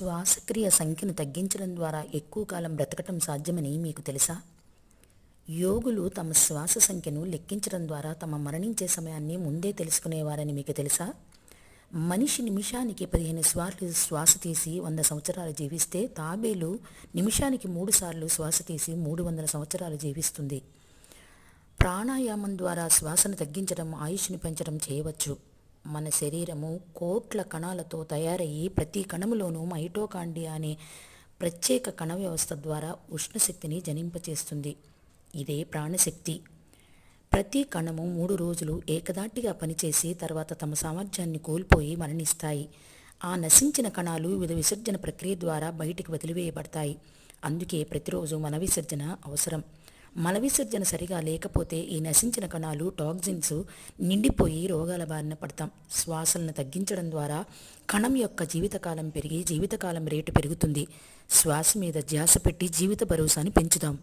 శ్వాసక్రియ సంఖ్యను తగ్గించడం ద్వారా ఎక్కువ కాలం బ్రతకటం సాధ్యమని మీకు తెలుసా? యోగులు తమ శ్వాస సంఖ్యను లెక్కించడం ద్వారా తమ మరణించే సమయాన్ని ముందే తెలుసుకునేవారని మీకు తెలుసా? మనిషి నిమిషానికి 15 సార్లు శ్వాస తీసి 100 సంవత్సరాలు జీవిస్తే తాబేలు నిమిషానికి 3 సార్లు శ్వాస తీసి 300 సంవత్సరాలు జీవిస్తుంది. ప్రాణాయామం ద్వారా శ్వాసను తగ్గించడం, ఆయుష్ని పెంచడం చేయవచ్చు. మన శరీరము కోట్ల కణాలతో తయారయ్యి ప్రతి కణములోనూ మైటోకాండ్రియా అనే ప్రత్యేక కణ వ్యవస్థ ద్వారా ఉష్ణశక్తిని జనింపచేస్తుంది. ఇదే ప్రాణశక్తి. ప్రతి కణము 3 రోజులు ఏకదాటిగా పనిచేసి తర్వాత తమ సామర్థ్యాన్ని కోల్పోయి మరణిస్తాయి. ఆ నశించిన కణాలు వివిధ విసర్జన ప్రక్రియ ద్వారా బయటికి వదిలివేయబడతాయి. అందుకే ప్రతిరోజు మల విసర్జన అవసరం. మల విసర్జన సరిగా లేకపోతే ఈ నశించిన కణాలు టాక్సిన్స్ నిండిపోయి రోగాల బారిన పడతాం. శ్వాసలను తగ్గించడం ద్వారా కణం యొక్క జీవితకాలం పెరిగి జీవితకాలం రేటు పెరుగుతుంది. శ్వాస మీద ధ్యాస పెట్టి జీవిత భరోసాని పెంచుదాం.